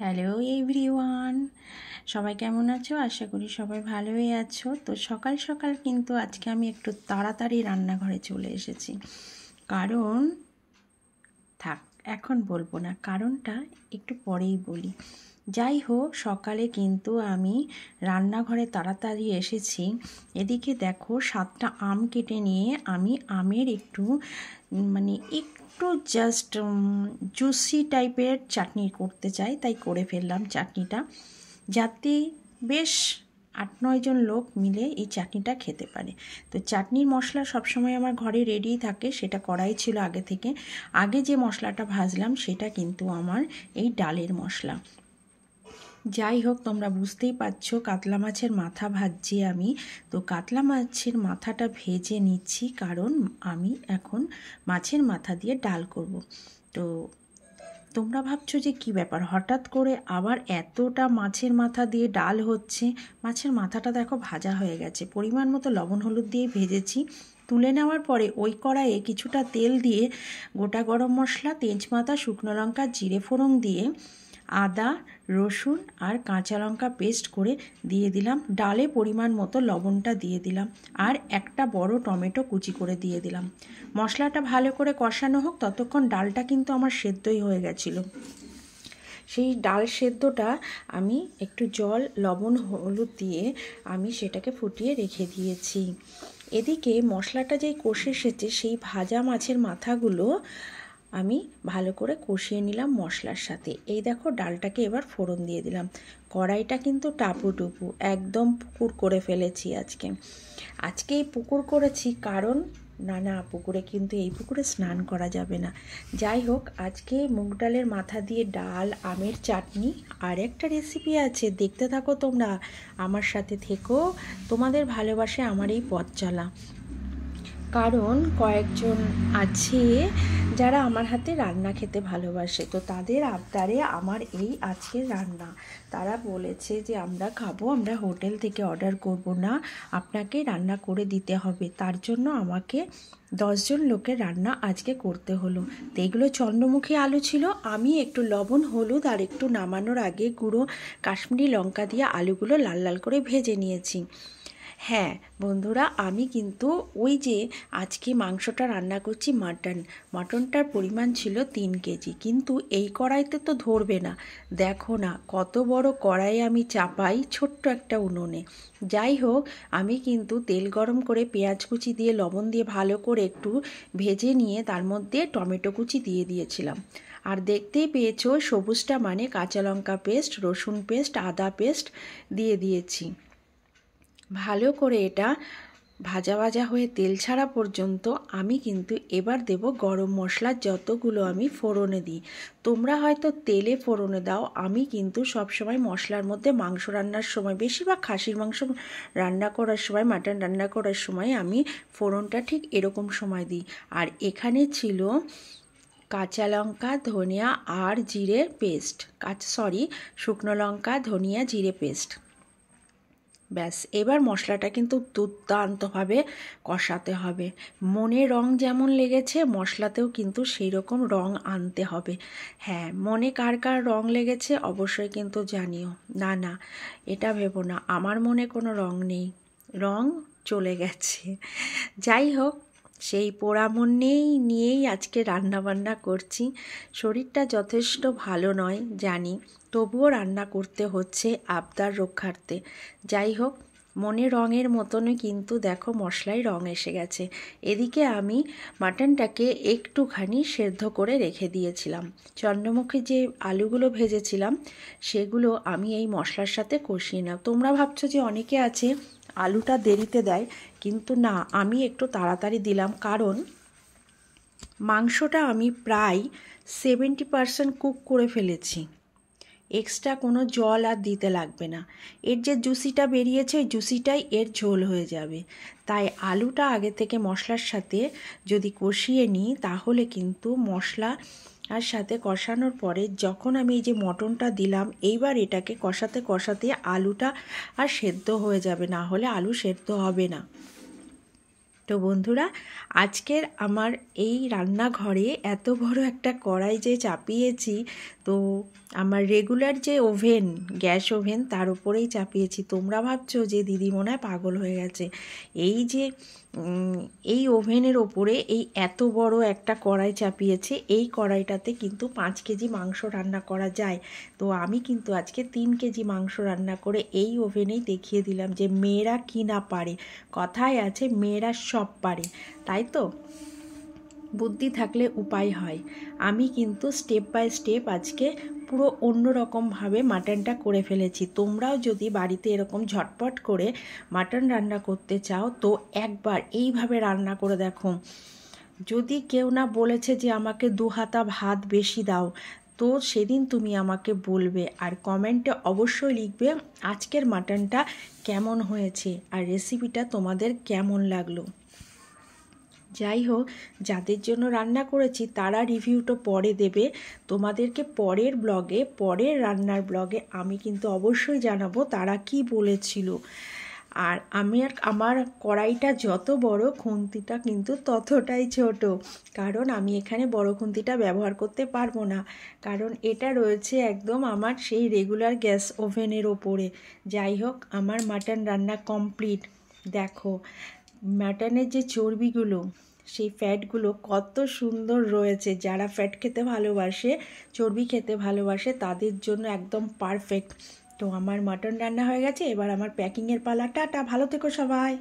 Hello everyone, সবাই কেমন আছো? আশা করি সবাই ভালোই আছো। তো সকাল সকাল কিন্তু আজকে আমি একটু তাড়াতাড়ি রান্নাঘরে চলে এসেছি, কারণ থাক এখন বলবো না, কারণটা একটু পরেই বলি। যাই হোক, সকালে কিন্তু আমি রান্নাঘরে তাড়াতাড়ি এসেছি। এদিকে দেখো, 7টা আম কেটে নিয়ে আমি আমের একটু একটু জাস্ট জুসি টাইপের চাটনি করতে চাই, তাই করে ফেললাম চাটনিটা, যাতে বেশ 8-9 জন লোক মিলে এই চাটনিটা খেতে পারে। তো চাটনির মশলা সবসময় আমার ঘরে রেডি থাকে, সেটা করাই ছিল আগে থেকে। আগে যে মশলাটা ভাজলাম সেটা কিন্তু আমার এই ডালের মশলা। যাই হোক, তোমরা বুঝতেই পারছো কাতলা মাছের মাথা ভাজছি আমি। তো কাতলা মাছের মাথাটা ভেজে নিচ্ছি, কারণ আমি এখন মাছের মাথা দিয়ে ডাল করব। তো তোমরা ভাবছো যে কি ব্যাপার, হঠাৎ করে আবার এতটা মাছের মাথা দিয়ে ডাল হচ্ছে। মাছের মাথাটা দেখো ভাজা হয়ে গেছে, পরিমাণ মতো লবণ হলুদ দিয়ে ভেজেছি। তুলে নেওয়ার পরে ওই কড়াইয়ে কিছুটা তেল দিয়ে গোটা গরম মশলা, তেজপাতা, শুকনো লঙ্কা, জিরে ফোড়ন দিয়ে আদা, রসুন আর কাঁচা লঙ্কা পেস্ট করে দিয়ে দিলাম। ডালে পরিমাণ মতো লবণটা দিয়ে দিলাম, আর একটা বড় টমেটো কুচি করে দিয়ে দিলাম। মশলাটা ভালো করে কষানো হোক, ততক্ষণ ডালটা কিন্তু আমার সেদ্ধই হয়ে গেছিলো। সেই ডাল সেদ্ধটা আমি একটু জল, লবণ, হলুদ দিয়ে আমি সেটাকে ফুটিয়ে রেখে দিয়েছি। এদিকে মশলাটা যেই কষে এসেছে, সেই ভাজা মাছের মাথাগুলো আমি ভালো করে কষিয়ে নিলাম মশলার সাথে। এই দেখো, ডালটাকে এবার ফোড়ন দিয়ে দিলাম। কড়াইটা কিন্তু টাপুটুপু একদম পুকুর করে ফেলেছি আজকে এই পুকুর করেছি, কারণ না পুকুরে কিন্তু এই পুকুরে স্নান করা যাবে না। যাই হোক, আজকে মুগ ডালের মাথা দিয়ে ডাল, আমের চাটনি, আর একটা রেসিপি আছে, দেখতে থাকো তোমরা, আমার সাথে থেকো। তোমাদের ভালোবাসে আমার এই পথ চলা, কারণ কয়েকজন আছে যারা আমার হাতে রান্না খেতে ভালোবাসে। তো তাদের আবদারে আমার এই আজকের রান্না। তারা বলেছে যে আমরা খাবো, আমরা হোটেল থেকে অর্ডার করব না, আপনাকে রান্না করে দিতে হবে। তার জন্য আমাকে 10 জন লোকের রান্না আজকে করতে হলো। তো এগুলো চন্দ্রমুখী আলু ছিল। আমি একটু লবণ, হলুদ আর একটু নামানোর আগে গুঁড়ো কাশ্মীরি লঙ্কা দিয়ে আলুগুলো লাল লাল করে ভেজে নিয়েছি। হ্যাঁ বন্ধুরা, আমি কিন্তু ওই যে আজকে মাংসটা রান্না করছি, মাটনটার পরিমাণ ছিল 3 কেজি, কিন্তু এই কড়াইতে তো ধরবে না। দেখো না কত বড় কড়াই আমি চাপাই ছোট্ট একটা উনুনে। যাই হোক, আমি কিন্তু তেল গরম করে পেঁয়াজ কুচি দিয়ে লবণ দিয়ে ভালো করে একটু ভেজে নিয়ে তার মধ্যে টমেটো কুচি দিয়ে দিয়েছিলাম। আর দেখতেই পেয়েছো, সবুজটা মানে কাঁচা লঙ্কা পেস্ট, রসুন পেস্ট, আদা পেস্ট দিয়ে দিয়েছি। ভালো করে এটা ভাজা ভাজা হয়ে তেল ছাড়া পর্যন্ত আমি কিন্তু এবার দেব গরম মশলা, যতগুলো আমি ফোড়নে দিই। তোমরা হয়তো তেলে ফোড়নে দাও, আমি কিন্তু সবসময় মশলার মধ্যে মাংস রান্নার সময়, বেশিরভাগ খাসির মাংস রান্না করার সময়, মাটন রান্না করার সময় আমি ফোড়নটা ঠিক এরকম সময় দিই। আর এখানে ছিল কাঁচা লঙ্কা, ধনিয়া আর জিরে পেস্ট, শুকনো লঙ্কা, ধনিয়া, জিরে পেস্ট। ব্যাস, এবার মশলাটা কিন্তু দুর্দান্তভাবে কষাতে হবে। মনে রং যেমন লেগেছে, মশলাতেও কিন্তু সেই রকম রং আনতে হবে। হ্যাঁ, মনে কার কার রং লেগেছে অবশ্যই কিন্তু জানিও। না, এটা ভেবো না আমার মনে কোনো রং নেই, রং চলে গেছে। যাই হোক, সেই পোড়া মন নিয়েই আজকে রান্নাবান্না করছি। শরীরটা যথেষ্ট ভালো নয় জানি, তবুও রান্না করতে হচ্ছে আবদার রক্ষার্থে। যাই হোক, মনে রঙের মতনই কিন্তু দেখো মশলায় রং এসে গেছে। এদিকে আমি মাটনটাকে একটুখানি সেদ্ধ করে রেখে দিয়েছিলাম। চন্দ্রমুখী যে আলুগুলো ভেজেছিলাম সেগুলো আমি এই মশলার সাথে কষিয়ে নাও। তোমরা ভাবছো যে অনেকে আছে আলুটা দেরিতে দেয়, কিন্তু না, আমি একটু তাড়াতাড়ি দিলাম, কারণ মাংসটা আমি প্রায় 70% কুক করে ফেলেছি। এক্সট্রা কোনো জল আর দিতে লাগবে না। এর যে জুসিটা বেরিয়েছে, ওই জুসিটাই এর ঝোল হয়ে যাবে। তাই আলুটা আগে থেকে মশলার সাথে যদি কষিয়ে নিই, তাহলে কিন্তু মশলা আর সাথে কষানোর পরে যখন আমি এই যে মটনটা দিলাম, এইবার এটাকে কষাতে কষাতে আলুটা আর সেদ্ধ হয়ে যাবে, না হলে আলু সেদ্ধ হবে না। তো বন্ধুরা, আজকের আমার এই রান্নাঘরে এত বড় একটা কড়াই যে চাপিয়েছি, তো আমার রেগুলার যে ওভেন, গ্যাস ওভেন, তার উপরেই চাপিয়েছি। তোমরা ভাবছো যে দিদি মনে হয় পাগল হয়ে গেছে। এই যে এই ওভেনের ওপরে এই এত বড় একটা কড়াই চাপিয়েছে, এই কড়াইটাতে কিন্তু 5 কেজি মাংস রান্না করা যায়। তো আমি কিন্তু আজকে 3 কেজি মাংস রান্না করে এই ওভেনেই দেখিয়ে দিলাম যে মেয়েরা কি না পারে। কথায় আছে মেয়েরা সব পারে, তাই তো? বুদ্ধি থাকলে উপায় হয়। আমি কিন্তু স্টেপ বাই স্টেপ আজকে পুরো অন্যরকমভাবে মাটনটা করে ফেলেছি। তোমরাও যদি বাড়িতে এরকম ঝটপট করে মাটন রান্না করতে চাও তো একবার এইভাবে রান্না করে দেখো। যদি কেউ না বলেছে যে আমাকে 2 হাতা ভাত বেশি দাও, তো সেদিন তুমি আমাকে বলবে আর কমেন্টে অবশ্যই লিখবে আজকের মাটনটা কেমন হয়েছে আর রেসিপিটা তোমাদের কেমন লাগলো। যাই হোক, যাদের জন্য রান্না করেছি তারা রিভিউটা পরে দেবে। তোমাদেরকে পরের ব্লগে, পরের রান্নার ব্লগে আমি কিন্তু অবশ্যই জানাবো তারা কি বলেছিল। আর আমার কড়াইটা যত বড়, খুন্তিটা কিন্তু ততটাই ছোট, কারণ আমি এখানে বড় খুন্তিটা ব্যবহার করতে পারবো না, কারণ এটা রয়েছে একদম আমার সেই রেগুলার গ্যাস ওভেনের ওপরে। যাই হোক, আমার মাটন রান্না কমপ্লিট। দেখো মাটনের যে চর্বিগুলো, সেই ফ্যাটগুলো কত সুন্দর রয়েছে। যারা ফ্যাট খেতে ভালোবাসে, চর্বি খেতে ভালোবাসে, তাদের জন্য একদম পারফেক্ট। তো আমার মাটন রান্না হয়ে গেছে, এবার আমার প্যাকিংয়ের পালা। টাটা, ভালো থেকো সবাই।